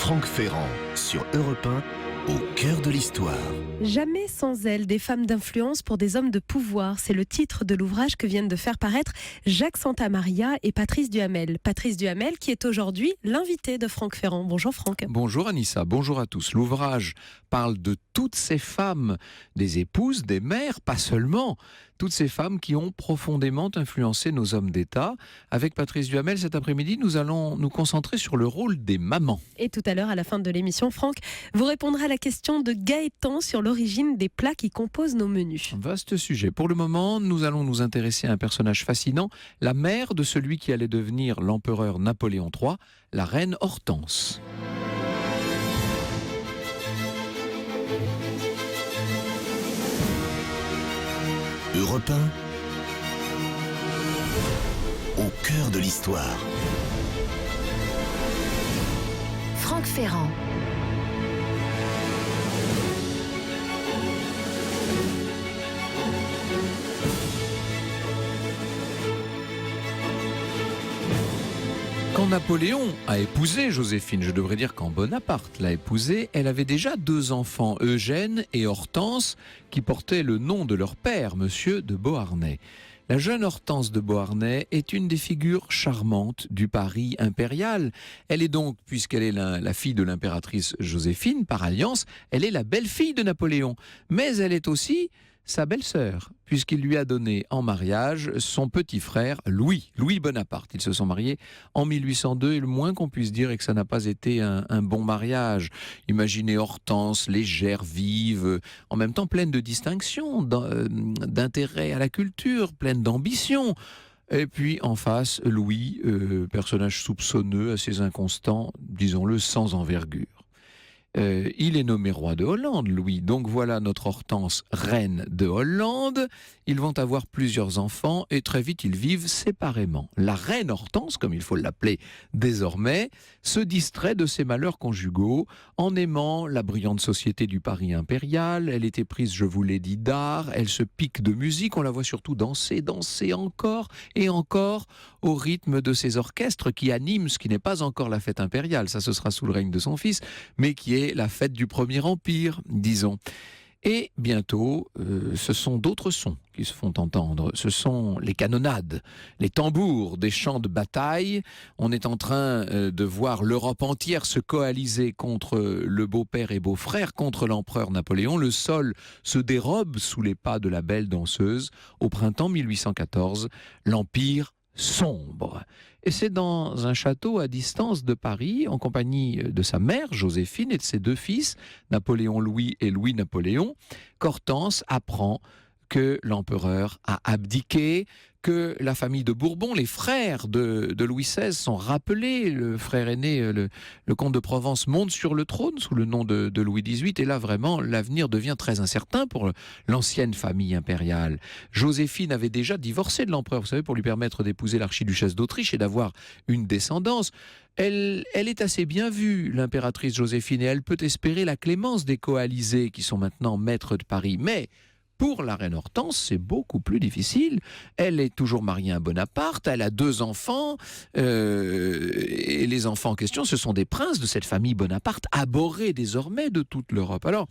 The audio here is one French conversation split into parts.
Franck Ferrand sur Europe 1, au cœur de l'histoire. Jamais sans elles, des femmes d'influence pour des hommes de pouvoir. C'est le titre de l'ouvrage que viennent de faire paraître Jacques Santamaria et Patrice Duhamel. Patrice Duhamel qui est aujourd'hui l'invité de Franck Ferrand. Bonjour Franck. Bonjour Anissa, bonjour à tous. L'ouvrage parle de toutes ces femmes, des épouses, des mères, pas seulement. Toutes ces femmes qui ont profondément influencé nos hommes d'État. Avec Patrice Duhamel, cet après-midi, nous allons nous concentrer sur le rôle des mamans. Et tout à l'heure, à la fin de l'émission, Franck, vous répondrez à la question de Gaëtan sur l'origine des plats qui composent nos menus. Vaste sujet. Pour le moment, nous allons nous intéresser à un personnage fascinant, la mère de celui qui allait devenir l'empereur Napoléon III, la reine Hortense. Europe 1, au cœur de l'histoire. Franck Ferrand. Quand Napoléon a épousé Joséphine, je devrais dire quand Bonaparte l'a épousée, elle avait déjà 2 enfants, Eugène et Hortense, qui portaient le nom de leur père, monsieur de Beauharnais. La jeune Hortense de Beauharnais est une des figures charmantes du Paris impérial. Elle est donc, puisqu'elle est la fille de l'impératrice Joséphine, par alliance, elle est la belle-fille de Napoléon. Mais elle est aussi sa belle-sœur, puisqu'il lui a donné en mariage son petit frère Louis Bonaparte. Ils se sont mariés en 1802 et le moins qu'on puisse dire est que ça n'a pas été un bon mariage. Imaginez Hortense, légère, vive, en même temps pleine de distinction, d'intérêt à la culture, pleine d'ambition. Et puis en face, Louis, personnage soupçonneux, assez inconstant, disons-le, sans envergure. Il est nommé roi de Hollande, Louis. Donc voilà notre Hortense, reine de Hollande. Ils vont avoir plusieurs enfants et très vite ils vivent séparément. La reine Hortense, comme il faut l'appeler désormais, se distrait de ses malheurs conjugaux en aimant la brillante société du Paris impérial. Elle était prise, je vous l'ai dit, d'art. Elle se pique de musique. On la voit surtout danser encore et encore au rythme de ces orchestres qui animent ce qui n'est pas encore la fête impériale. Ça, ce sera sous le règne de son fils, mais qui est la fête du Premier Empire, disons. Et bientôt, ce sont d'autres sons qui se font entendre. Ce sont les canonnades, les tambours des champs de bataille. On est en train de voir l'Europe entière se coaliser contre le beau-père et beau-frère, contre l'empereur Napoléon. Le sol se dérobe sous les pas de la belle danseuse. Au printemps 1814, l'Empire sombre. Et c'est dans un château à distance de Paris, en compagnie de sa mère, Joséphine, et de ses 2 fils, Napoléon Louis et Louis Napoléon, qu'Hortense apprend que l'empereur a abdiqué, que la famille de Bourbon, les frères de Louis XVI sont rappelés. Le frère aîné, le comte de Provence, monte sur le trône sous le nom de Louis XVIII. Et là, vraiment, l'avenir devient très incertain pour l'ancienne famille impériale. Joséphine avait déjà divorcé de l'empereur, vous savez, pour lui permettre d'épouser l'archiduchesse d'Autriche et d'avoir une descendance. Elle est assez bien vue, l'impératrice Joséphine, et elle peut espérer la clémence des coalisés qui sont maintenant maîtres de Paris. Mais pour la reine Hortense, c'est beaucoup plus difficile. Elle est toujours mariée à Bonaparte, elle a 2 enfants, et les enfants en question, ce sont des princes de cette famille Bonaparte, abhorrés désormais de toute l'Europe. Alors,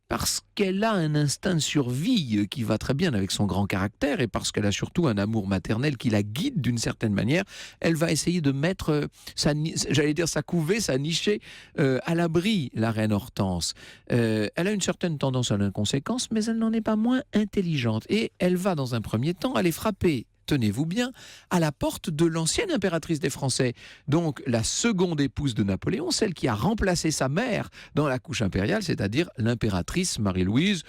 parce qu'elle a un instinct de survie qui va très bien avec son grand caractère et parce qu'elle a surtout un amour maternel qui la guide d'une certaine manière, elle va essayer de mettre sa couvée, sa nichée à l'abri, la reine Hortense. Elle a une certaine tendance à l'inconséquence, mais elle n'en est pas moins intelligente. Et elle va dans un premier temps aller frapper, tenez-vous bien, à la porte de l'ancienne impératrice des Français. Donc la seconde épouse de Napoléon, celle qui a remplacé sa mère dans la couche impériale, c'est-à-dire l'impératrice Marie-Louise,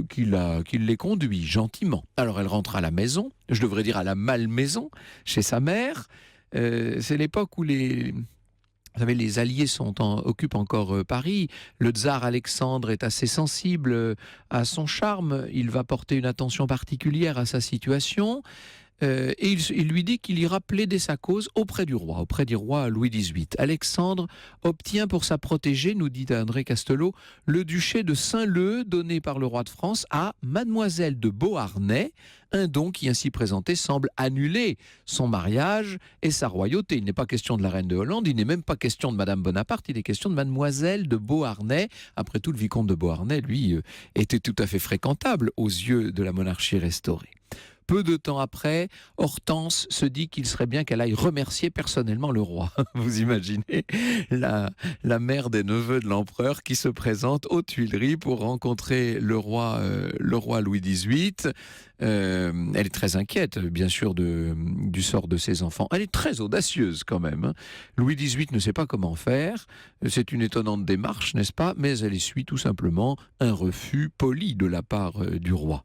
qui les conduit gentiment. Alors elle rentre à la maison, je devrais dire à la malmaison, chez sa mère. C'est l'époque où vous savez, les Alliés occupent encore Paris. Le tsar Alexandre est assez sensible à son charme. Il va porter une attention particulière à sa situation. et il lui dit qu'il ira plaider sa cause auprès du roi Louis XVIII. Alexandre obtient pour sa protégée, nous dit André Castelot, le duché de Saint-Leu donné par le roi de France à Mademoiselle de Beauharnais, un don qui ainsi présenté semble annuler son mariage et sa royauté. Il n'est pas question de la reine de Hollande, il n'est même pas question de Madame Bonaparte, il est question de Mademoiselle de Beauharnais. Après tout, le vicomte de Beauharnais, lui, était tout à fait fréquentable aux yeux de la monarchie restaurée. Peu de temps après, Hortense se dit qu'il serait bien qu'elle aille remercier personnellement le roi. Vous imaginez la mère des neveux de l'empereur qui se présente aux Tuileries pour rencontrer le roi Louis XVIII. Elle est très inquiète, bien sûr, du sort de ses enfants. Elle est très audacieuse quand même. Louis XVIII ne sait pas comment faire. C'est une étonnante démarche, n'est-ce pas? Mais elle essuie tout simplement un refus poli de la part du roi.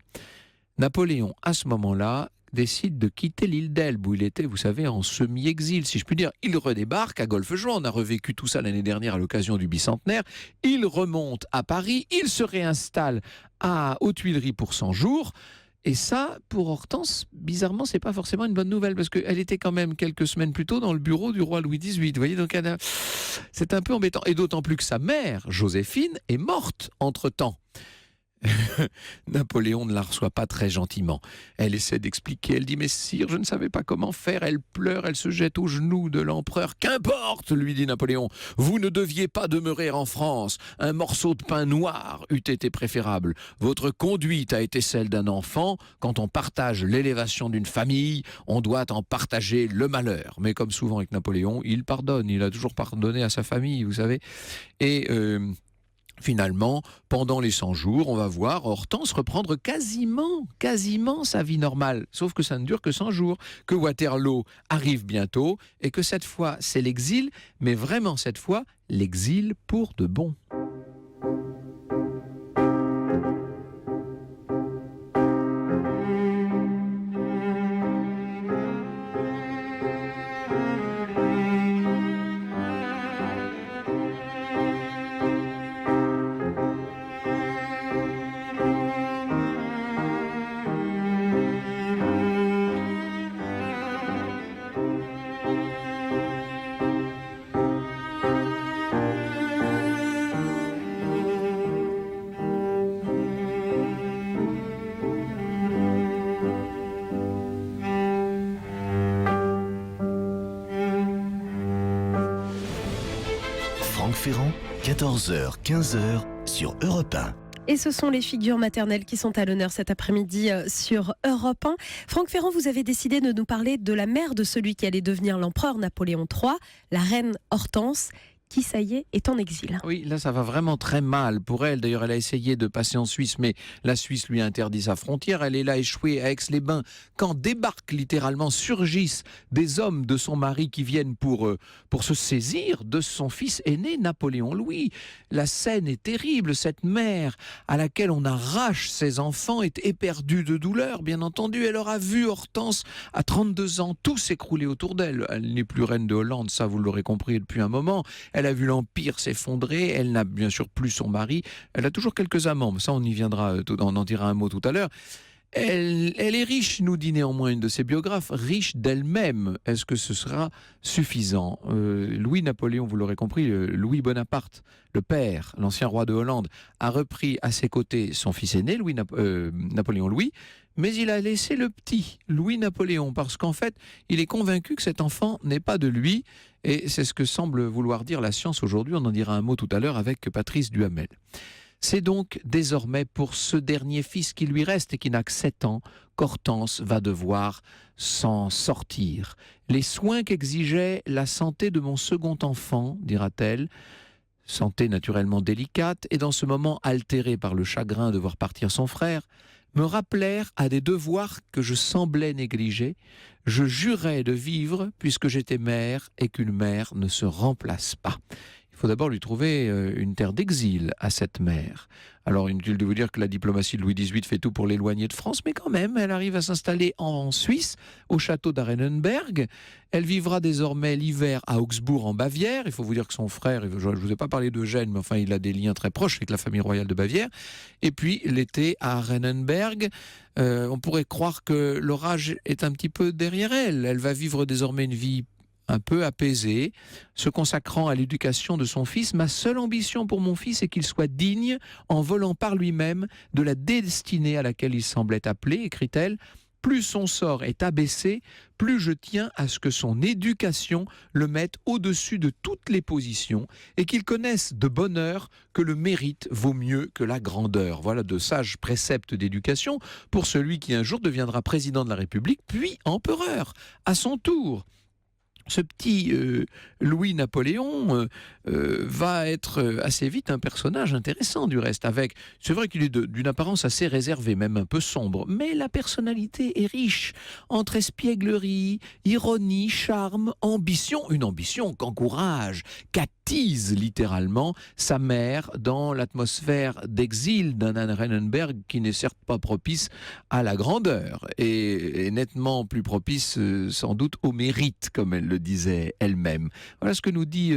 Napoléon, à ce moment-là, décide de quitter l'île d'Elbe, où il était, vous savez, en semi-exil, si je puis dire. Il redébarque à Golfe-Juan. On a revécu tout ça l'année dernière à l'occasion du bicentenaire. Il remonte à Paris. Il se réinstalle aux Tuileries pour 100 jours. Et ça, pour Hortense, bizarrement, c'est pas forcément une bonne nouvelle, parce qu'elle était quand même quelques semaines plus tôt dans le bureau du roi Louis XVIII. Vous voyez, donc c'est un peu embêtant. Et d'autant plus que sa mère, Joséphine, est morte entre-temps. Napoléon ne la reçoit pas très gentiment. Elle essaie d'expliquer, elle dit « Mais sire, je ne savais pas comment faire ». Elle pleure, elle se jette aux genoux de l'empereur. « Qu'importe !» lui dit Napoléon. « Vous ne deviez pas demeurer en France. Un morceau de pain noir eût été préférable. Votre conduite a été celle d'un enfant. Quand on partage l'élévation d'une famille, on doit en partager le malheur. » Mais comme souvent avec Napoléon, il pardonne. Il a toujours pardonné à sa famille, vous savez. Et finalement, pendant les 100 jours, on va voir Hortense reprendre quasiment sa vie normale. Sauf que ça ne dure que 100 jours, que Waterloo arrive bientôt et que cette fois, c'est l'exil, mais vraiment cette fois, l'exil pour de bon. Franck Ferrand, 14h, 15h sur Europe 1. Et ce sont les figures maternelles qui sont à l'honneur cet après-midi sur Europe 1. Franck Ferrand, vous avez décidé de nous parler de la mère de celui qui allait devenir l'empereur Napoléon III, la reine Hortense, qui, ça y est en exil. Oui, là, ça va vraiment très mal pour elle. D'ailleurs, elle a essayé de passer en Suisse, mais la Suisse lui a interdit sa frontière. Elle est là échouée à Aix-les-Bains, quand débarquent littéralement, surgissent des hommes de son mari qui viennent pour se saisir de son fils aîné, Napoléon Louis. La scène est terrible. Cette mère à laquelle on arrache ses enfants est éperdue de douleur, bien entendu. Elle aura vu Hortense, à 32 ans, tout s'écrouler autour d'elle. Elle n'est plus reine de Hollande, ça vous l'aurez compris depuis un moment. Elle a vu l'Empire s'effondrer, elle n'a bien sûr plus son mari, elle a toujours quelques amants, mais ça on y viendra, on en dira un mot tout à l'heure. Elle est riche, nous dit néanmoins une de ses biographes, riche d'elle-même. Est-ce que ce sera suffisant? Louis-Napoléon, vous l'aurez compris, Louis Bonaparte, le père, l'ancien roi de Hollande, a repris à ses côtés son fils aîné, Napoléon Louis, mais il a laissé le petit, Louis-Napoléon, parce qu'en fait, il est convaincu que cet enfant n'est pas de lui, et c'est ce que semble vouloir dire la science aujourd'hui. On en dira un mot tout à l'heure avec Patrice Duhamel. C'est donc désormais pour ce dernier fils qui lui reste et qui n'a que 7 ans qu'Hortense va devoir s'en sortir. Les soins qu'exigeait la santé de mon second enfant, dira-t-elle, santé naturellement délicate, et dans ce moment altérée par le chagrin de voir partir son frère, me rappelèrent à des devoirs que je semblais négliger. Je jurais de vivre puisque j'étais mère et qu'une mère ne se remplace pas. Il faut d'abord lui trouver une terre d'exil à cette mère. Alors, inutile de vous dire que la diplomatie de Louis XVIII fait tout pour l'éloigner de France, mais quand même, elle arrive à s'installer en Suisse, au château d'Arenenberg. Elle vivra désormais l'hiver à Augsbourg, en Bavière. Il faut vous dire que son frère, je ne vous ai pas parlé d'Eugène, mais enfin, il a des liens très proches avec la famille royale de Bavière. Et puis, l'été à Arenenberg, on pourrait croire que l'orage est un petit peu derrière elle. Elle va vivre désormais une vie un peu apaisé, se consacrant à l'éducation de son fils. Ma seule ambition pour mon fils est qu'il soit digne en volant par lui-même de la destinée à laquelle il semblait appelé, écrit-elle. Plus son sort est abaissé, plus je tiens à ce que son éducation le mette au-dessus de toutes les positions et qu'il connaisse de bonne heure que le mérite vaut mieux que la grandeur. Voilà de sages préceptes d'éducation pour celui qui un jour deviendra président de la République, puis empereur, à son tour. Ce petit Louis-Napoléon va être assez vite un personnage intéressant du reste. C'est vrai qu'il est d'une apparence assez réservée, même un peu sombre, mais la personnalité est riche entre espièglerie, ironie, charme, ambition, une ambition qu'encourage, qu'attise littéralement sa mère dans l'atmosphère d'exil d'un Arenenberg qui n'est certes pas propice à la grandeur et nettement plus propice sans doute au mérite, comme elle le disait elle-même. Voilà ce que nous dit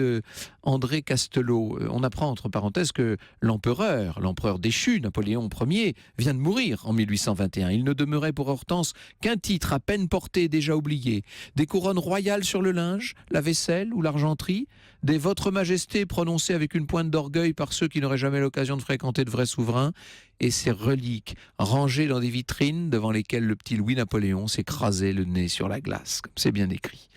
André Castelot. On apprend entre parenthèses que l'empereur déchu, Napoléon Ier, vient de mourir en 1821. Il ne demeurait pour Hortense qu'un titre à peine porté et déjà oublié. Des couronnes royales sur le linge, la vaisselle ou l'argenterie, des Votre Majesté prononcées avec une pointe d'orgueil par ceux qui n'auraient jamais l'occasion de fréquenter de vrais souverains, et ces reliques rangées dans des vitrines devant lesquelles le petit Louis-Napoléon s'écrasait le nez sur la glace, comme c'est bien écrit.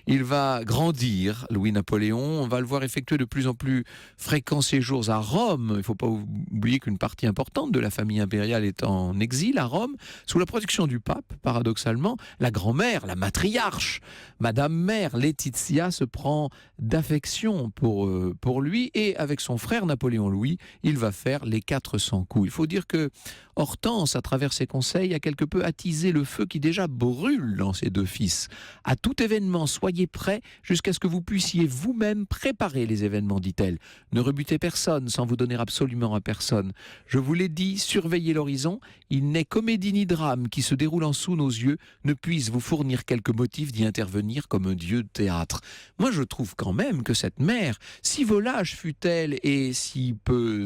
Il va grandir, Louis-Napoléon, on va le voir effectuer de plus en plus fréquents séjours à Rome. Il ne faut pas oublier qu'une partie importante de la famille impériale est en exil à Rome, sous la protection du pape, paradoxalement. La grand-mère, la matriarche, Madame Mère Laetitia se prend d'affection pour lui, et avec son frère Napoléon Louis, il va faire les 400 coups. Il faut dire que Hortense, à travers ses conseils, a quelque peu attisé le feu qui déjà brûle dans ses deux fils. À tout événement, soyez prêts jusqu'à ce que vous puissiez vous-même préparer les événements, dit-elle. Ne rebutez personne sans vous donner absolument à personne. Je vous l'ai dit, surveillez l'horizon. Il n'est comédie ni drame qui se déroulant sous nos yeux ne puisse vous fournir quelques motifs d'y intervenir comme un dieu de théâtre. Moi, je trouve quand même que cette mère, si volage fut-elle et si peu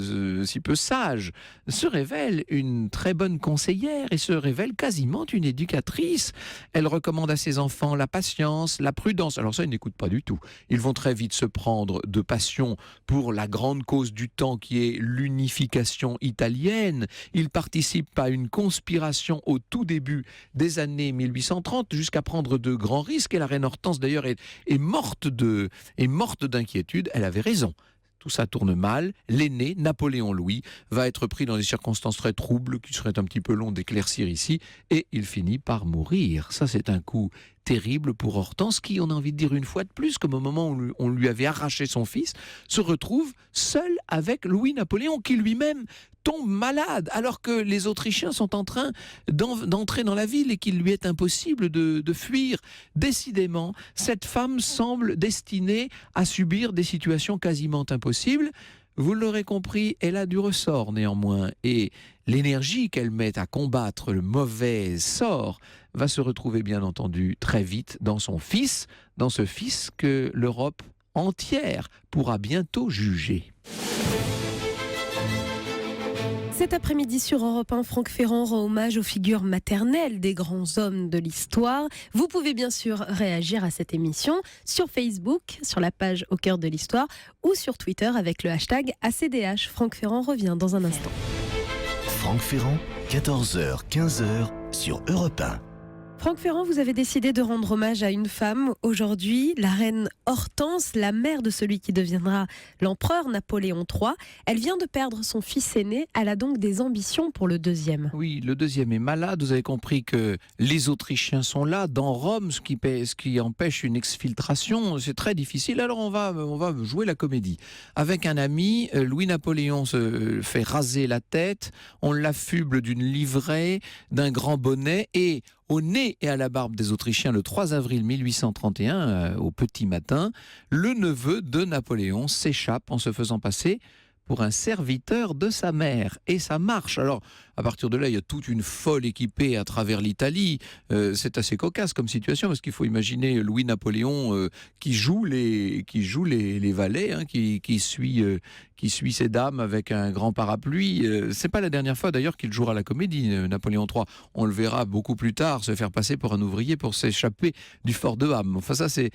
sage, se révèle une très bonne conseillère et se révèle quasiment une éducatrice. Elle recommande à ses enfants la patience, la prudence. Alors ça, ils n'écoutent pas du tout. Ils vont très vite se prendre de passion pour la grande cause du temps qui est l'unification italienne. Ils participent à une conspiration au tout début des années 1830 jusqu'à prendre de grands risques. Et la reine Hortense d'ailleurs est morte d'inquiétude. Elle avait raison. Tout ça tourne mal. L'aîné, Napoléon Louis, va être pris dans des circonstances très troubles, qui seraient un petit peu long d'éclaircir ici, et il finit par mourir. Ça, c'est un coup terrible pour Hortense, qui, on a envie de dire une fois de plus, comme au moment où on lui avait arraché son fils, se retrouve seul avec Louis-Napoléon, qui lui-même tombe malade, alors que les Autrichiens sont en train d'entrer dans la ville et qu'il lui est impossible de fuir. Décidément, cette femme semble destinée à subir des situations quasiment impossibles. Vous l'aurez compris, elle a du ressort néanmoins, et l'énergie qu'elle met à combattre le mauvais sort va se retrouver bien entendu très vite dans son fils, dans ce fils que l'Europe entière pourra bientôt juger. Cet après-midi sur Europe 1, Franck Ferrand rend hommage aux figures maternelles des grands hommes de l'histoire. Vous pouvez bien sûr réagir à cette émission sur Facebook, sur la page Au cœur de l'histoire, ou sur Twitter avec le hashtag ACDH. Franck Ferrand revient dans un instant. Franck Ferrand, 14h, 15h sur Europe 1. Franck Ferrand, vous avez décidé de rendre hommage à une femme aujourd'hui, la reine Hortense, la mère de celui qui deviendra l'empereur Napoléon III. Elle vient de perdre son fils aîné, elle a donc des ambitions pour le deuxième. Oui, le deuxième est malade, vous avez compris que les Autrichiens sont là, dans Rome, ce qui empêche une exfiltration, c'est très difficile, alors on va jouer la comédie. Avec un ami, Louis-Napoléon se fait raser la tête, on l'affuble d'une livrée, d'un grand bonnet, et Au nez et à la barbe des Autrichiens le 3 avril 1831, au petit matin, le neveu de Napoléon s'échappe en se faisant passer pour un serviteur de sa mère. Et ça marche. Alors, à partir de là, il y a toute une folle équipée à travers l'Italie. C'est assez cocasse comme situation, parce qu'il faut imaginer Louis-Napoléon qui joue les valets, hein, qui suit ses dames avec un grand parapluie. C'est pas la dernière fois d'ailleurs qu'il jouera la comédie, Napoléon III. On le verra beaucoup plus tard se faire passer pour un ouvrier pour s'échapper du fort de Ham. Enfin ça, c'est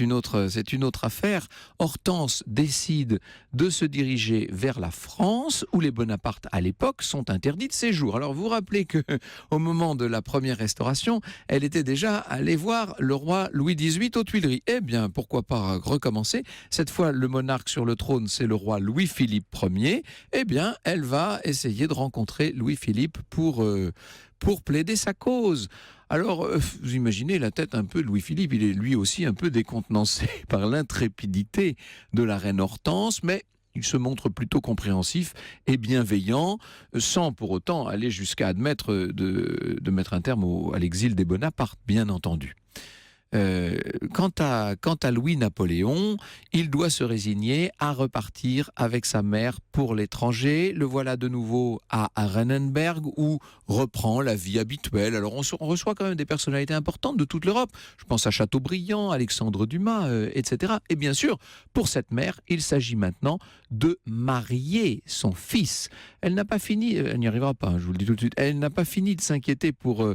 une autre affaire. Hortense décide de se diriger vers la France, où les Bonaparte à l'époque sont interdits de séjour. Alors vous vous rappelez que au moment de la première restauration, elle était déjà allée voir le roi Louis XVIII aux Tuileries. Eh bien, pourquoi pas recommencer? Cette fois, le monarque sur le trône, c'est le roi Louis-Philippe Ier. Eh bien, elle va essayer de rencontrer Louis-Philippe pour plaider sa cause. Alors, vous imaginez la tête un peu de Louis-Philippe, il est lui aussi un peu décontenancé par l'intrépidité de la reine Hortense, mais il se montre plutôt compréhensif et bienveillant, sans pour autant aller jusqu'à admettre de mettre un terme à l'exil des Bonaparte, bien entendu. Quant à Louis-Napoléon, il doit se résigner à repartir avec sa mère pour l'étranger. Le voilà de nouveau à Arenenberg, où reprend la vie habituelle. Alors on reçoit quand même des personnalités importantes de toute l'Europe. Je pense à Chateaubriand, Alexandre Dumas, etc. Et bien sûr, pour cette mère, il s'agit maintenant de marier son fils. Elle n'a pas fini, elle n'y arrivera pas, je vous le dis tout de suite, elle n'a pas fini de s'inquiéter pour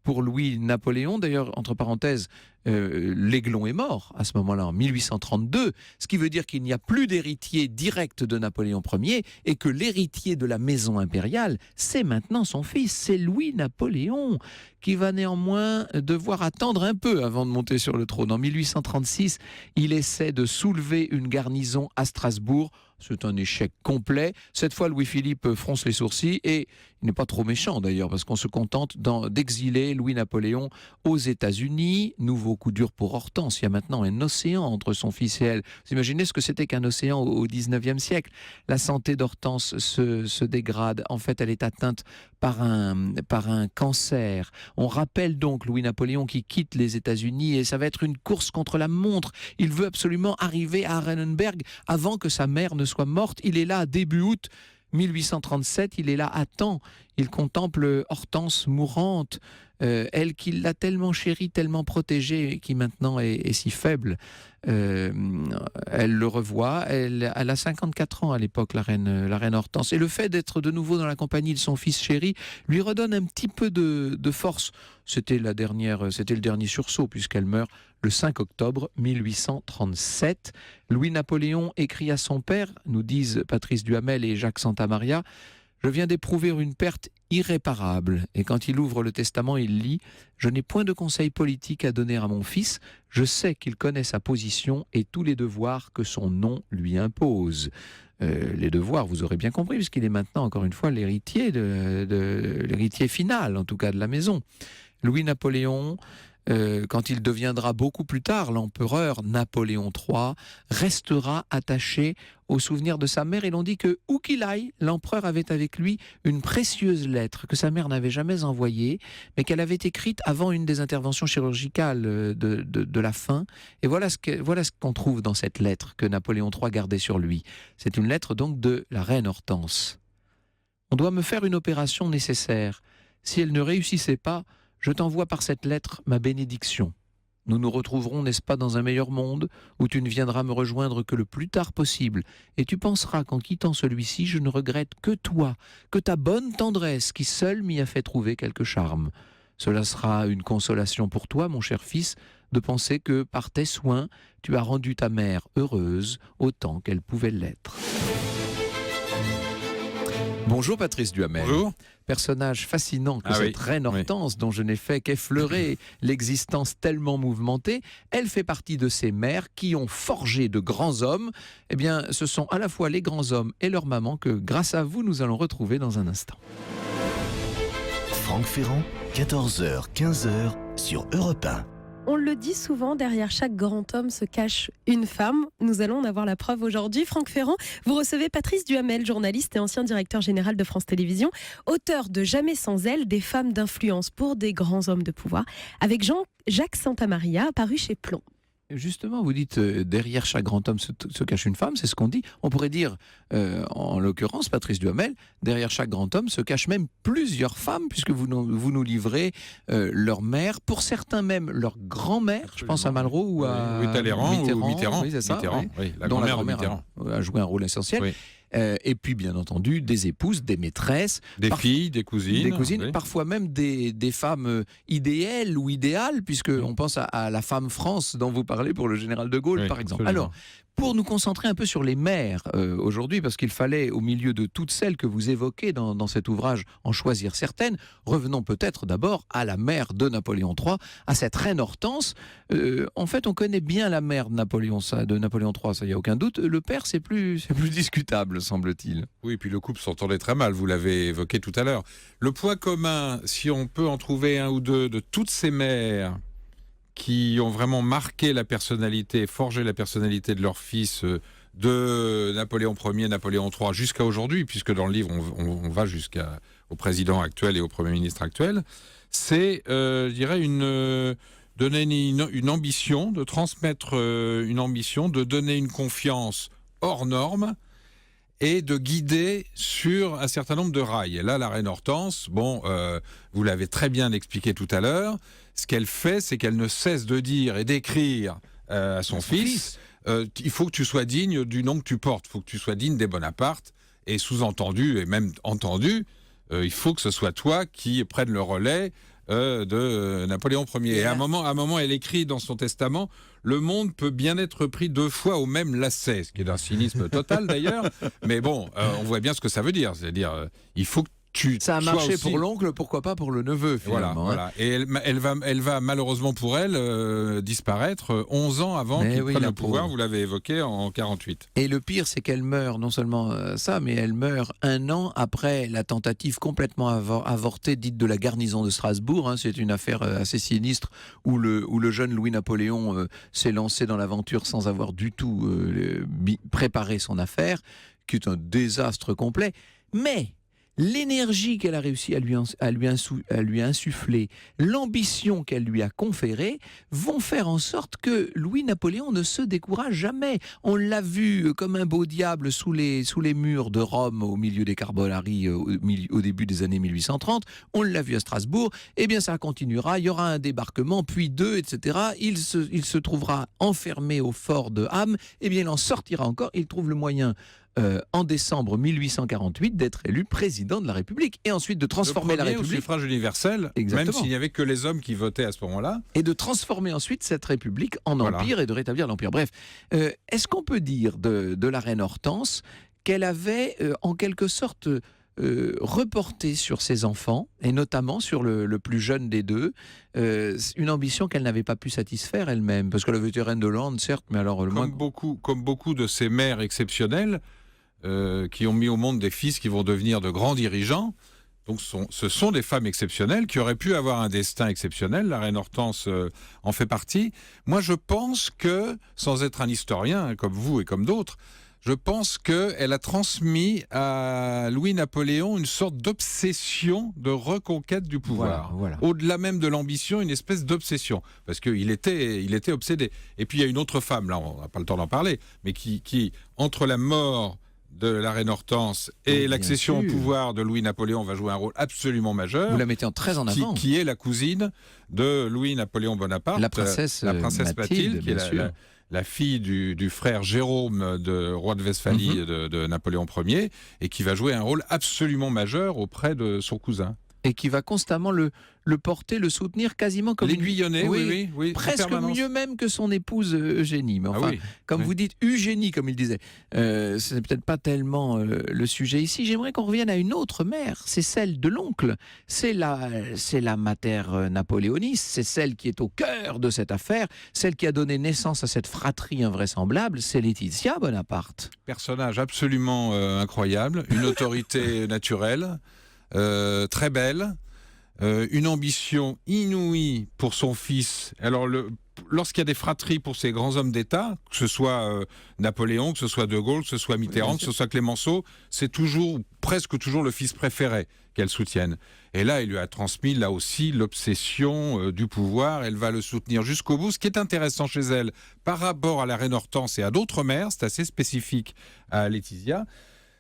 Louis-Napoléon. D'ailleurs, entre parenthèses, l'Aiglon est mort à ce moment-là, en 1832, ce qui veut dire qu'il n'y a plus d'héritier direct de Napoléon Ier et que l'héritier de la maison impériale, c'est maintenant son fils, c'est Louis-Napoléon, qui va néanmoins devoir attendre un peu avant de monter sur le trône. En 1836, il essaie de soulever une garnison à Strasbourg. C'est un échec complet. Cette fois, Louis-Philippe fronce les sourcils et il n'est pas trop méchant d'ailleurs, parce qu'on se contente d'exiler Louis-Napoléon aux États-Unis. Nouveau coup dur pour Hortense. Il y a maintenant un océan entre son fils et elle. Vous imaginez ce que c'était qu'un océan au XIXe siècle? La santé d'Hortense se dégrade. En fait, elle est atteinte par un cancer. On rappelle donc Louis-Napoléon qui quitte les États-Unis et ça va être une course contre la montre. Il veut absolument arriver à Arenenberg avant que sa mère ne soit morte. Il est là début août 1837, il est là à temps. Il contemple Hortense mourante, elle qui l'a tellement chérie, tellement protégée, qui maintenant est si faible. Elle le revoit, elle a 54 ans à l'époque, la reine Hortense. Et le fait d'être de nouveau dans la compagnie de son fils chéri lui redonne un petit peu de force. C'était le dernier sursaut, puisqu'elle meurt le 5 octobre 1837. Louis-Napoléon écrit à son père, nous disent Patrice Duhamel et Jacques Santamaria: « Je viens d'éprouver une perte irréparable. » Et quand il ouvre le testament, il lit « Je n'ai point de conseil politique à donner à mon fils. Je sais qu'il connaît sa position et tous les devoirs que son nom lui impose. » Les devoirs, vous aurez bien compris, puisqu'il est maintenant, encore une fois, l'héritier l'héritier final, en tout cas, de la maison. Louis-Napoléon, quand il deviendra beaucoup plus tard l'empereur Napoléon III, restera attaché au souvenir de sa mère. Et l'on dit que, où qu'il aille, l'empereur avait avec lui une précieuse lettre que sa mère n'avait jamais envoyée, mais qu'elle avait écrite avant une des interventions chirurgicales de la fin. Et voilà ce qu'on trouve dans cette lettre que Napoléon III gardait sur lui. C'est une lettre donc de la reine Hortense. « On doit me faire une opération nécessaire. Si elle ne réussissait pas, je t'envoie par cette lettre ma bénédiction. Nous nous retrouverons, n'est-ce pas, dans un meilleur monde, où tu ne viendras me rejoindre que le plus tard possible, et tu penseras qu'en quittant celui-ci, je ne regrette que toi, que ta bonne tendresse qui seule m'y a fait trouver quelque charme. Cela sera une consolation pour toi, mon cher fils, de penser que, par tes soins, tu as rendu ta mère heureuse autant qu'elle pouvait l'être. » Bonjour Patrice Duhamel. Bonjour. Personnage fascinant que cette reine Hortense, dont je n'ai fait qu'effleurer l'existence tellement mouvementée. Elle fait partie de ces mères qui ont forgé de grands hommes. Eh bien, ce sont à la fois les grands hommes et leur maman que, grâce à vous, nous allons retrouver dans un instant. Franck Ferrand, 14h, 15h sur Europe 1. On le dit souvent, derrière chaque grand homme se cache une femme. Nous allons en avoir la preuve aujourd'hui. Franck Ferrand, vous recevez Patrice Duhamel, journaliste et ancien directeur général de France Télévisions, auteur de Jamais sans elle, des femmes d'influence pour des grands hommes de pouvoir, avec Jacques Santamaria, paru chez Plomb. Justement, vous dites derrière chaque grand homme se cache une femme, c'est ce qu'on dit. On pourrait dire, en l'occurrence, Patrice Duhamel, derrière chaque grand homme se cachent même plusieurs femmes, puisque vous nous livrez leur mère, pour certains même leur grand-mère. Je pense à Malraux ou à Talleyrand ou Mitterrand. Oui, c'est ça, Mitterrand, oui. oui, la Dont grand-mère de Mitterrand. a joué un rôle essentiel. Oui. Et puis, bien entendu, des épouses, des maîtresses. Des filles, des cousines. Oui. Parfois même des femmes idéales ou idéales, puisqu'on pense à la femme France dont vous parlez pour le général de Gaulle, Oui, par exemple. absolument. Alors, pour nous concentrer un peu sur les mères aujourd'hui, parce qu'il fallait, au milieu de toutes celles que vous évoquez dans cet ouvrage, en choisir certaines, revenons peut-être d'abord à la mère de Napoléon III, à cette reine Hortense. En fait, on connaît bien la mère de Napoléon III, ça, il n'y a aucun doute. Le père, c'est plus discutable, semble-t-il. Oui, puis le couple s'entendait très mal, vous l'avez évoqué tout à l'heure. Le point commun, si on peut en trouver un ou deux de toutes ces mères qui ont vraiment marqué la personnalité, forgé la personnalité de leur fils, de Napoléon Ier, Napoléon III, jusqu'à aujourd'hui, puisque dans le livre, on va jusqu'au président actuel et au Premier ministre actuel, c'est, je dirais, donner une ambition, de transmettre une ambition, de donner une confiance hors norme, et de guider sur un certain nombre de rails. Et là, la reine Hortense, vous l'avez très bien expliqué tout à l'heure, ce qu'elle fait, c'est qu'elle ne cesse de dire et d'écrire à son fils, il faut que tu sois digne du nom que tu portes, il faut que tu sois digne des Bonaparte, et sous-entendu, et même entendu, il faut que ce soit toi qui prenne le relais de Napoléon Ier. Et à un moment, elle écrit dans son testament, le monde peut bien être pris 2 fois au même lacet, ce qui est d'un cynisme total d'ailleurs, mais bon, on voit bien ce que ça veut dire, c'est-à-dire, il faut que ça a marché aussi... pour l'oncle, pourquoi pas pour le neveu, finalement. Voilà. Et elle va malheureusement pour elle disparaître 11 ans avant qu'il prenne le pouvoir, vous l'avez évoqué, en 48. Et le pire, c'est qu'elle meurt, non seulement ça, mais elle meurt 1 an après la tentative complètement avortée dite de la garnison de Strasbourg. C'est une affaire assez sinistre où le jeune Louis-Napoléon s'est lancé dans l'aventure sans avoir du tout préparé son affaire, qui est un désastre complet. Mais l'énergie qu'elle a réussi à lui insuffler, l'ambition qu'elle lui a conférée, vont faire en sorte que Louis-Napoléon ne se décourage jamais. On l'a vu comme un beau diable sous les murs de Rome, au milieu des Carbonari, au début des années 1830. On l'a vu à Strasbourg. Eh bien, ça continuera. Il y aura un débarquement, puis 2, etc. Il se trouvera enfermé au fort de Ham. Eh bien, il en sortira encore. Il trouve le moyen en décembre 1848 d'être élu président de la République et ensuite de transformer la République au suffrage universel, Exactement. Même s'il n'y avait que les hommes qui votaient à ce moment-là, et de transformer ensuite cette République en empire et de rétablir l'empire. Bref, est-ce qu'on peut dire de la reine Hortense qu'elle avait en quelque sorte reporté sur ses enfants, et notamment sur le plus jeune des deux, une ambition qu'elle n'avait pas pu satisfaire elle-même, parce qu'elle avait été reine de Hollande, certes, mais alors comme beaucoup de ces mères exceptionnelles qui ont mis au monde des fils qui vont devenir de grands dirigeants. Donc ce sont des femmes exceptionnelles qui auraient pu avoir un destin exceptionnel. La reine Hortense en fait partie. Moi, je pense que, sans être un historien comme vous et comme d'autres, je pense qu'elle a transmis à Louis-Napoléon une sorte d'obsession de reconquête du pouvoir. Voilà. Au-delà même de l'ambition, une espèce d'obsession. Parce qu'il était obsédé. Et puis il y a une autre femme, là on n'a pas le temps d'en parler, mais qui entre la mort de la reine Hortense et l'accession au pouvoir de Louis-Napoléon va jouer un rôle absolument majeur. Vous la mettez très en avant. Qui est la cousine de Louis-Napoléon Bonaparte. La princesse Mathilde, qui est la fille du frère Jérôme, roi de Westphalie de Napoléon Ier, et qui va jouer un rôle absolument majeur auprès de son cousin. Et qui va constamment le porter, le soutenir quasiment comme l'aiguillonner, oui, presque mieux même que son épouse Eugénie. Mais enfin, vous dites Eugénie, comme il disait, c'est peut-être pas tellement le sujet ici. J'aimerais qu'on revienne à une autre mère, c'est celle de l'oncle. C'est la mater napoléonis, c'est celle qui est au cœur de cette affaire, celle qui a donné naissance à cette fratrie invraisemblable, c'est Laetitia Bonaparte. Personnage absolument incroyable, une autorité naturelle. Très belle, une ambition inouïe pour son fils. Alors, lorsqu'il y a des fratries pour ces grands hommes d'État, que ce soit Napoléon, que ce soit De Gaulle, que ce soit Mitterrand, que ce soit Clémenceau, c'est presque toujours le fils préféré qu'elle soutienne. Et là, il lui a transmis, là aussi, l'obsession du pouvoir. Elle va le soutenir jusqu'au bout. Ce qui est intéressant chez elle, par rapport à la reine Hortense et à d'autres mères, c'est assez spécifique à Laetitia,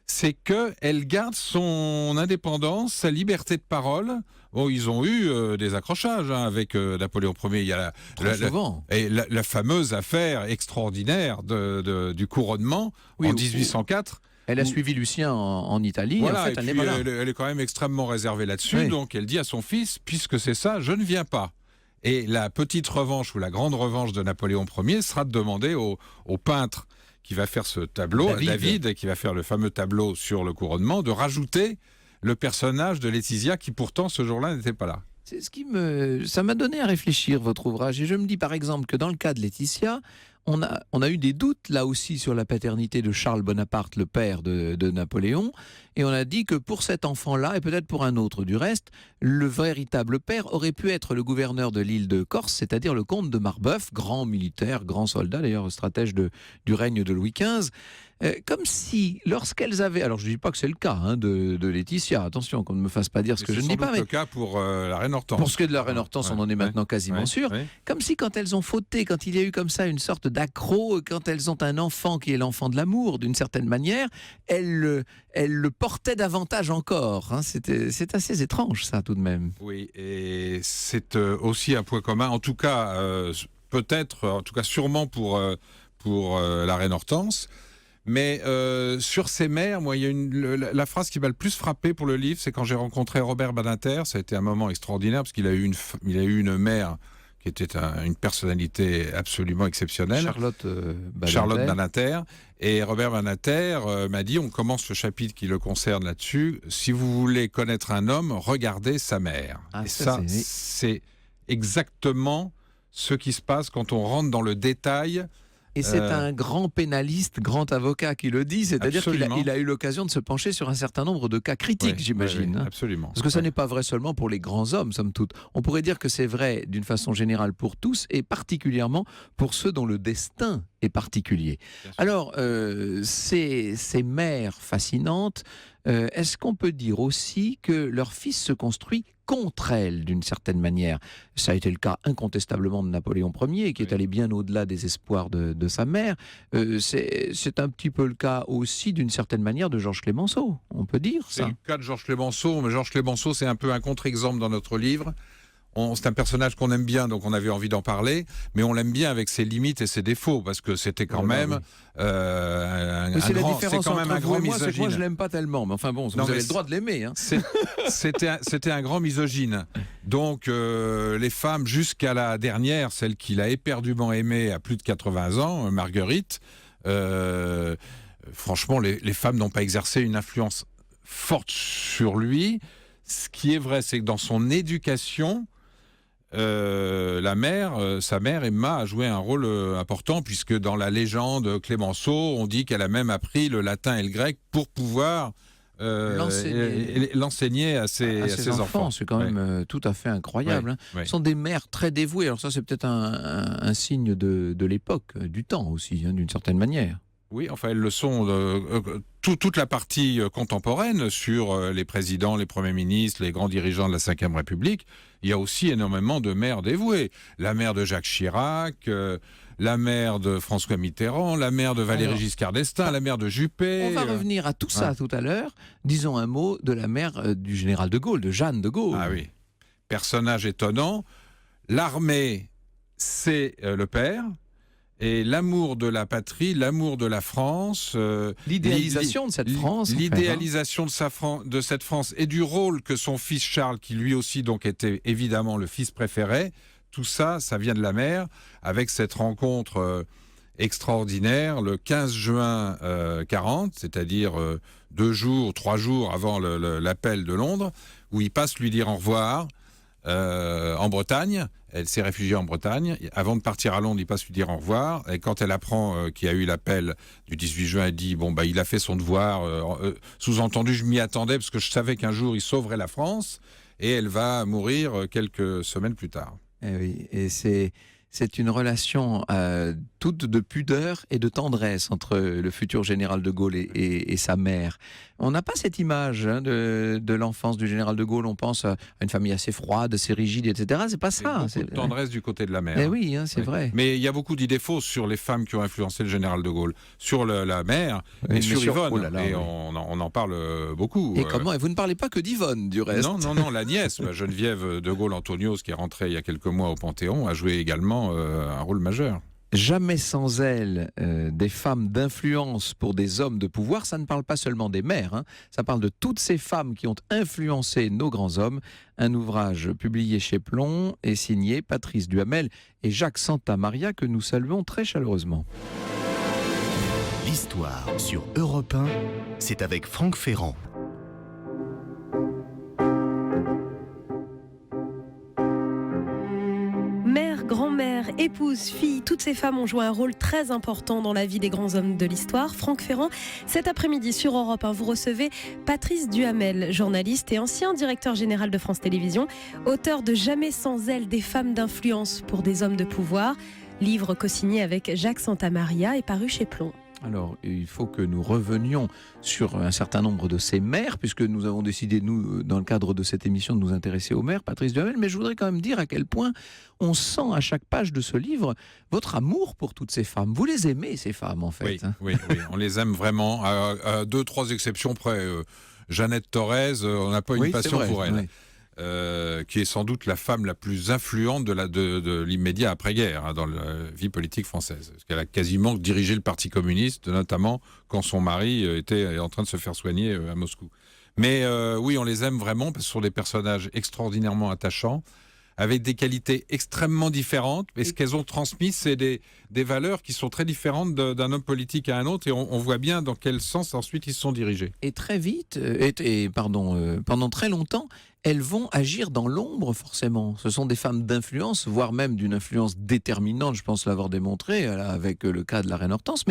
c'est qu'elle garde son indépendance, sa liberté de parole. Bon, ils ont eu des accrochages avec Napoléon Ier. Il y a la fameuse affaire extraordinaire du couronnement en 1804. Elle a suivi Lucien en Italie. Voilà, en fait, elle est quand même extrêmement réservée là-dessus. Oui. Donc elle dit à son fils, puisque c'est ça, je ne viens pas. Et la petite revanche ou la grande revanche de Napoléon Ier sera de demander au peintre qui va faire ce tableau, David, qui va faire le fameux tableau sur le couronnement, de rajouter le personnage de Laetitia qui pourtant ce jour-là n'était pas là. C'est ça m'a donné à réfléchir, votre ouvrage. Et je me dis par exemple que dans le cas de Laetitia, on a eu des doutes là aussi sur la paternité de Charles Bonaparte, le père de Napoléon, et on a dit que pour cet enfant-là, et peut-être pour un autre du reste, le véritable père aurait pu être le gouverneur de l'île de Corse, c'est-à-dire le comte de Marbeuf, grand militaire, grand soldat, d'ailleurs stratège du règne de Louis XV. Comme si, lorsqu'elles avaient... Alors, je ne dis pas que c'est le cas de Laetitia, attention, qu'on ne me fasse pas dire ce que je ne dis pas. C'est le cas pour la reine Hortense. Pour ce qui est de la reine Hortense, on en est maintenant quasiment sûr. Comme si, quand elles ont fauté, quand il y a eu comme ça une sorte d'accro, quand elles ont un enfant qui est l'enfant de l'amour, d'une certaine manière, elles le portaient davantage encore. Hein. C'est assez étrange, ça, tout de même. Oui, et c'est aussi un point commun, en tout cas, peut-être, en tout cas sûrement pour la reine Hortense. Mais sur ces mères, moi, il y a la phrase qui m'a le plus frappé pour le livre, c'est quand j'ai rencontré Robert Badinter. Ça a été un moment extraordinaire parce qu'il a eu une mère qui était une personnalité absolument exceptionnelle. Charlotte Badinter. Et Robert Badinter m'a dit, on commence le chapitre qui le concerne là-dessus. Si vous voulez connaître un homme, regardez sa mère. Et ça, c'est exactement ce qui se passe quand on rentre dans le détail. Et c'est un grand pénaliste, grand avocat qui le dit, c'est-à-dire qu'il a eu l'occasion de se pencher sur un certain nombre de cas critiques, j'imagine. Oui, absolument. Parce que ça n'est pas vrai seulement pour les grands hommes, somme toute. On pourrait dire que c'est vrai d'une façon générale pour tous, et particulièrement pour ceux dont le destin est particulier. Alors, ces mères fascinantes, est-ce qu'on peut dire aussi que leur fils se construit contre elles, d'une certaine manière? Ça a été le cas incontestablement de Napoléon Ier, qui est allé bien au-delà des espoirs de sa mère. C'est un petit peu le cas aussi, d'une certaine manière, de Georges Clémenceau, on peut dire ça. C'est le cas de Georges Clémenceau, mais Georges Clémenceau, c'est un peu un contre-exemple dans notre livre. C'est un personnage qu'on aime bien, donc on avait envie d'en parler, mais on l'aime bien avec ses limites et ses défaux, parce que c'était quand même un grand misogyne. C'est que moi je l'aime pas tellement, mais enfin bon, vous avez le droit de l'aimer. Hein. C'était un grand misogyne. Donc les femmes, jusqu'à la dernière, celle qu'il a éperdument aimée à plus de 80 ans, Marguerite, franchement, les femmes n'ont pas exercé une influence forte sur lui. Ce qui est vrai, c'est que dans son éducation, sa mère Emma a joué un rôle important, puisque dans la légende Clémenceau, on dit qu'elle a même appris le latin et le grec pour pouvoir l'enseigner à ses enfants. C'est quand même tout à fait incroyable. Ce sont des mères très dévouées. Alors ça, c'est peut-être un signe de l'époque, du temps aussi, hein, d'une certaine manière. Oui, enfin, elles le sont. Toute la partie contemporaine sur les présidents, les premiers ministres, les grands dirigeants de la Ve République, il y a aussi énormément de mères dévouées. La mère de Jacques Chirac, la mère de François Mitterrand, la mère de Valéry Giscard d'Estaing, la mère de Juppé. On va revenir à tout ça tout à l'heure. Disons un mot de la mère du général de Gaulle, de Jeanne de Gaulle. Ah oui, personnage étonnant. L'armée, c'est le père. Et l'amour de la patrie, l'amour de la France... l'idéalisation de cette France. L'idéalisation de cette France et du rôle que son fils Charles, qui lui aussi donc était évidemment le fils préféré, tout ça, ça vient de la mère, avec cette rencontre extraordinaire le 15 juin 40, c'est-à-dire 3 jours avant l'appel de Londres, où il passe lui dire au revoir en Bretagne. Elle s'est réfugiée en Bretagne. Avant de partir à Londres, il passe lui dire au revoir. Et quand elle apprend qu'il y a eu l'appel du 18 juin, elle dit il a fait son devoir. Sous-entendu, je m'y attendais parce que je savais qu'un jour il sauverait la France. et elle va mourir quelques semaines plus tard. Eh oui, et c'est une relation toute de pudeur et de tendresse entre le futur général de Gaulle et sa mère. On n'a pas cette image de l'enfance du général de Gaulle. On pense à une famille assez froide, assez rigide, etc. C'est pas ça. Beaucoup de tendresse du côté de la mère. Eh oui, hein, c'est vrai. Mais il y a beaucoup d'idées fausses sur les femmes qui ont influencé le général de Gaulle, sur la mère Oui, et sur Yvonne. oh là là, et oui. on en parle beaucoup. Et comment? Et vous ne parlez pas que d'Yvonne, du reste. Non, la nièce, Geneviève de Gaulle-Antonios, qui est rentrée il y a quelques mois au Panthéon, a joué également un rôle majeur. Jamais sans elle, des femmes d'influence pour des hommes de pouvoir, ça ne parle pas seulement des mères, hein, ça parle de toutes ces femmes qui ont influencé nos grands hommes. Un ouvrage publié chez Plon et signé Patrice Duhamel et Jacques Santamaria, que nous saluons très chaleureusement. L'histoire sur Europe 1, c'est avec Franck Ferrand. Mère, grand-mère, épouse, fille, toutes ces femmes ont joué un rôle très important dans la vie des grands hommes de l'histoire. Franck Ferrand, cet après-midi sur Europe 1, vous recevez Patrice Duhamel, journaliste et ancien directeur général de France Télévisions, auteur de Jamais sans elle, des femmes d'influence pour des hommes de pouvoir, livre co-signé avec Jacques Santamaria et paru chez Plon. Alors, il faut que nous revenions sur un certain nombre de ces mères, puisque nous avons décidé, nous, dans le cadre de cette émission, de nous intéresser aux mères, Patrice Duhamel, mais je voudrais quand même dire à quel point on sent à chaque page de ce livre votre amour pour toutes ces femmes. Vous les aimez, ces femmes, en fait. Oui, hein. oui, on les aime vraiment, à 2-3 exceptions près. Jeannette Thorez, on n'a pas une Oui, passion c'est vrai, pour elle. oui. Qui est sans doute la femme la plus influente de l'immédiat après-guerre dans la vie politique française. Parce qu'elle a quasiment dirigé le Parti communiste, notamment quand son mari était en train de se faire soigner à Moscou. Mais oui, on les aime vraiment parce que ce sont des personnages extraordinairement attachants, avec des qualités extrêmement différentes. Et ce qu'elles ont transmis, c'est des valeurs qui sont très différentes d'un homme politique à un autre. Et on voit bien dans quel sens ensuite ils se sont dirigés. Et très vite, pendant très longtemps, elles vont agir dans l'ombre, forcément. Ce sont des femmes d'influence, voire même d'une influence déterminante, je pense l'avoir démontré avec le cas de la reine Hortense,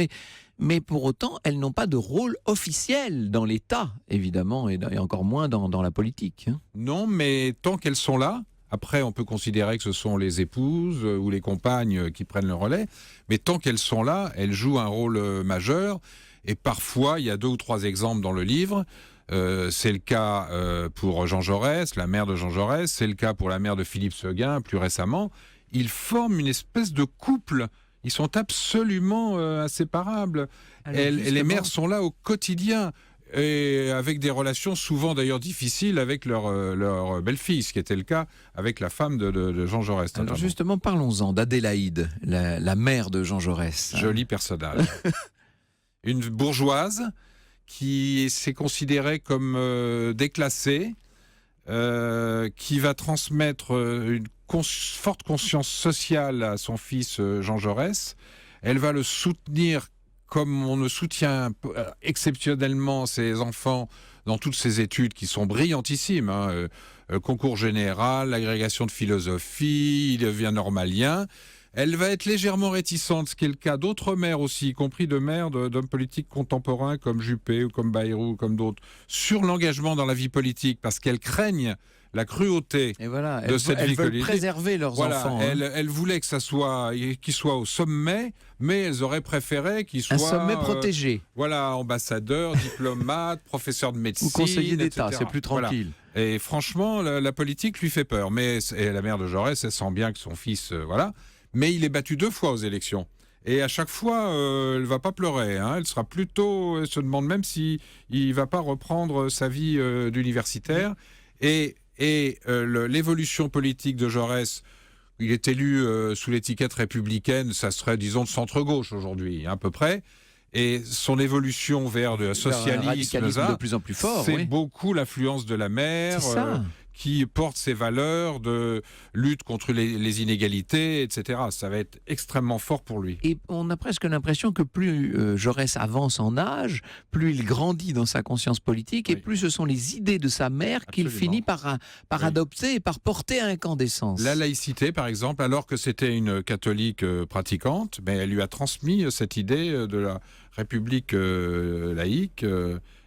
mais pour autant, elles n'ont pas de rôle officiel dans l'État, évidemment, et encore moins dans la politique. hein. Non, mais tant qu'elles sont là, après on peut considérer que ce sont les épouses ou les compagnes qui prennent le relais, mais tant qu'elles sont là, elles jouent un rôle majeur. Et parfois, il y a 2 ou 3 exemples dans le livre. C'est le cas pour Jean Jaurès, la mère de Jean Jaurès, c'est le cas pour la mère de Philippe Séguin plus récemment. Ils forment une espèce de couple. Ils sont absolument inséparables. Alors, Et les justement- mères sont là au quotidien. Et avec des relations souvent d'ailleurs difficiles avec leur belle-fille, ce qui était le cas avec la femme de Jean Jaurès. Alors notamment. justement, parlons-en d'Adélaïde, la mère de Jean Jaurès. Joli personnage. Une bourgeoise qui s'est considérée comme déclassée, qui va transmettre une forte conscience sociale à son fils Jean Jaurès. Elle va le soutenir comme on ne soutient exceptionnellement ses enfants dans toutes ses études qui sont brillantissimes. Concours général, l'agrégation de philosophie, il devient normalien. Elle va être légèrement réticente, ce qui est le cas d'autres mères aussi, y compris de mères d'hommes politiques contemporains comme Juppé ou comme Bayrou ou comme d'autres, sur l'engagement dans la vie politique, parce qu'elles craignent la cruauté Et voilà, de cette vie elles veulent politique. préserver leurs Voilà, enfants. hein. elles voulaient que qu'ils soient au sommet, mais elles auraient préféré qu'ils soient Un sommet protégé. voilà, ambassadeurs, diplomates, professeurs de médecine, Ou conseiller d'État, etc. c'est plus Voilà. tranquille. Et franchement, la politique lui fait peur. Et la mère de Jaurès, elle sent bien que son fils, voilà. Mais il est battu 2 fois aux élections. Et à chaque fois, elle va pas pleurer. Elle sera plutôt, elle se demande même si il va pas reprendre sa vie d'universitaire. Et l'évolution politique de Jaurès, il est élu sous l'étiquette républicaine, ça serait, disons, de centre-gauche aujourd'hui, à peu près. Et son évolution vers le Vers un socialisme, radicalisme de plus en plus fort. c'est oui. beaucoup l'influence de la mère. C'est ça. Qui porte ses valeurs de lutte contre les inégalités, etc. Ça va être extrêmement fort pour lui. Et on a presque l'impression que plus Jaurès avance en âge, plus il grandit dans sa conscience politique, et Oui. plus ce sont les idées de sa mère qu'il Absolument. finit par Oui. adopter et par porter à incandescence. La laïcité, par exemple, alors que c'était une catholique pratiquante, mais elle lui a transmis cette idée de la République laïque.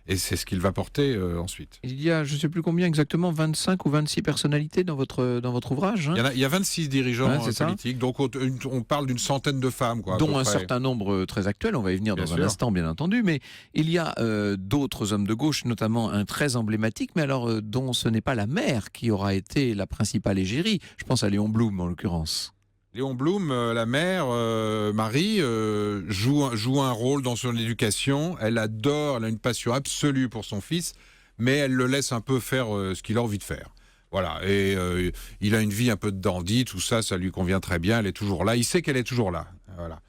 Et c'est ce qu'il va porter ensuite. Il y a, je ne sais plus combien exactement, 25 ou 26 personnalités dans votre ouvrage. Hein. Il y a 26 dirigeants Ouais, politiques, donc on parle d'une centaine de femmes. Quoi, dont un près. certain nombre très actuel, on va y venir Bien dans sûr. un instant bien entendu, mais il y a d'autres hommes de gauche, notamment un très emblématique, mais alors dont ce n'est pas la mère qui aura été la principale égérie, je pense à Léon Blum en l'occurrence. Léon Blum, la mère, Marie, joue un rôle dans son éducation. Elle adore, elle a une passion absolue pour son fils, mais elle le laisse un peu faire ce qu'il a envie de faire. Voilà, et il a une vie un peu de dandy, tout ça, ça lui convient très bien, elle est toujours là, il sait qu'elle est toujours là. Voilà.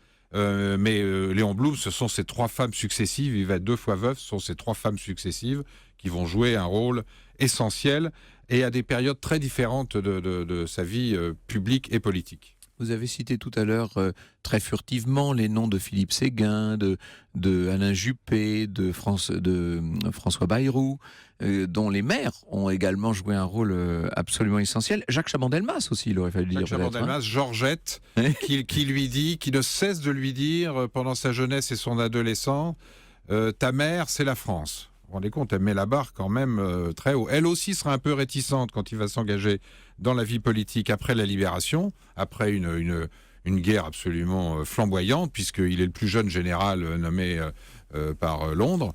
Mais Léon Blum, ce sont ces 3 femmes successives, il va être 2 fois veuf, ce sont ces 3 femmes successives qui vont jouer un rôle essentiel et à des périodes très différentes de sa vie publique et politique. Vous avez cité tout à l'heure très furtivement les noms de Philippe Séguin, de Alain Juppé, de François Bayrou, dont les maires ont également joué un rôle absolument essentiel. Jacques Chaban-Delmas aussi, il aurait fallu dire. Jacques Chaban-Delmas, Georgette, qui lui dit, qui ne cesse de lui dire pendant sa jeunesse et son adolescence, ta mère, c'est la France. Vous vous rendez compte, elle met la barre quand même très haut. Elle aussi sera un peu réticente quand il va s'engager dans la vie politique après la Libération, après une guerre absolument flamboyante, puisqu'il est le plus jeune général nommé par Londres.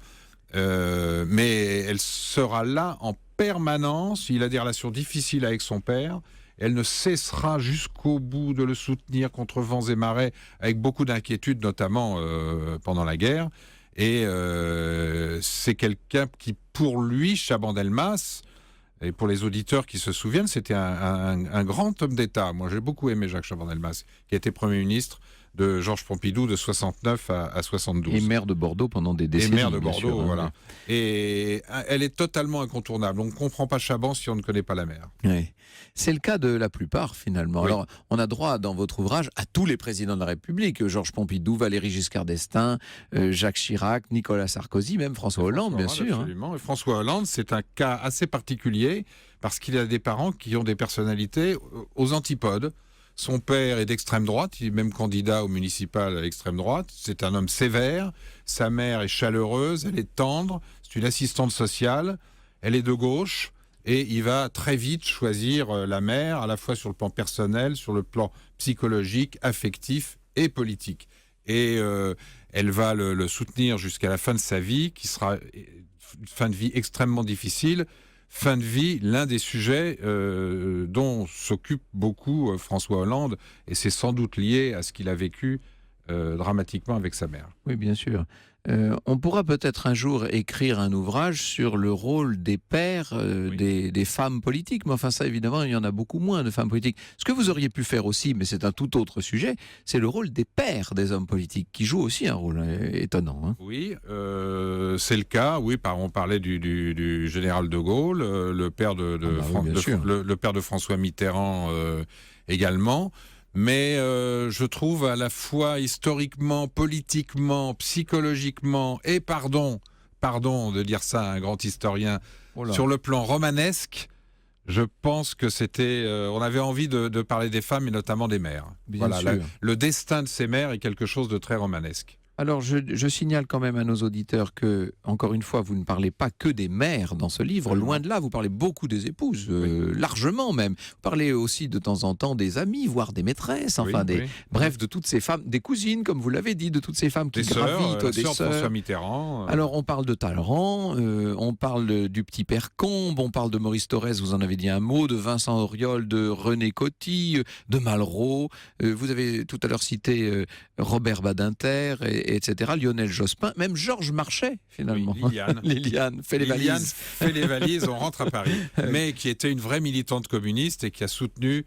Mais elle sera là en permanence. Il a des relations difficiles avec son père. Elle ne cessera jusqu'au bout de le soutenir contre vents et marées, avec beaucoup d'inquiétude, notamment pendant la guerre. Et c'est quelqu'un qui, pour lui, Chaban-Delmas, et pour les auditeurs qui se souviennent, c'était un grand homme d'État. Moi, j'ai beaucoup aimé Jacques Chaban-Delmas, qui a été Premier ministre de Georges Pompidou de 69 à 72. Et maire de Bordeaux pendant des décennies. Et maire de bien Bordeaux, sûr, hein, voilà. Et elle est totalement incontournable. On ne comprend pas Chaban si on ne connaît pas la mère. Ouais. C'est le cas de la plupart, finalement. Oui. Alors, on a droit, dans votre ouvrage, à tous les présidents de la République. Georges Pompidou, Valéry Giscard d'Estaing, Jacques Chirac, Nicolas Sarkozy, même François Hollande, bien sûr. Hein. Absolument. Et François Hollande, c'est un cas assez particulier parce qu'il a des parents qui ont des personnalités aux antipodes. Son père est d'extrême droite, il est même candidat au municipal à l'extrême droite. C'est un homme sévère. Sa mère est chaleureuse, elle est tendre. C'est une assistante sociale. Elle est de gauche. Et il va très vite choisir la mère, à la fois sur le plan personnel, sur le plan psychologique, affectif et politique. Et elle va le soutenir jusqu'à la fin de sa vie, qui sera une fin de vie extrêmement difficile. Fin de vie, l'un des sujets dont s'occupe beaucoup François Hollande, et c'est sans doute lié à ce qu'il a vécu dramatiquement avec sa mère. Oui, bien sûr. On pourra peut-être un jour écrire un ouvrage sur le rôle des pères Oui. des femmes politiques, mais enfin ça évidemment il y en a beaucoup moins de femmes politiques. Ce que vous auriez pu faire aussi, mais c'est un tout autre sujet, c'est le rôle des pères des hommes politiques, qui jouent aussi un rôle étonnant. Hein. Oui, c'est le cas. Oui, on parlait du général de Gaulle, le père le père de François Mitterrand également. Mais je trouve à la fois historiquement, politiquement, psychologiquement, et pardon de dire ça à un grand historien, sur le plan romanesque, je pense que on avait envie de parler des femmes et notamment des mères. Bien sûr. Le destin de ces mères est quelque chose de très romanesque. Alors, je signale quand même à nos auditeurs que, encore une fois, vous ne parlez pas que des mères dans ce livre. Loin de là, vous parlez beaucoup des épouses, largement même. Vous parlez aussi de temps en temps des amies, voire des maîtresses, enfin, bref, de toutes ces femmes, des cousines, comme vous l'avez dit, de toutes ces femmes qui gravitent, des sœurs de sœurs. François Mitterrand. Alors, on parle de Talleyrand, on parle du petit père Combes, on parle de Maurice Thorez, vous en avez dit un mot, de Vincent Auriol, de René Coty, de Malraux. Vous avez tout à l'heure cité Robert Badinter, etc., Lionel Jospin, même Georges Marchais, finalement. Oui, Liliane. Liliane fait les Liliane valises. fait les valises, on rentre à Paris. Mais qui était une vraie militante communiste et qui a soutenu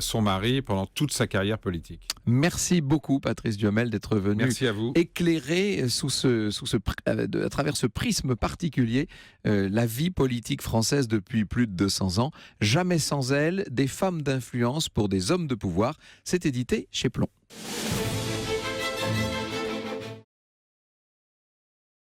son mari pendant toute sa carrière politique. Merci beaucoup, Patrice Duhamel, d'être venu Merci à vous. éclairer à travers ce prisme particulier la vie politique française depuis plus de 200 ans. Jamais sans elle, des femmes d'influence pour des hommes de pouvoir. C'est édité chez Plomb.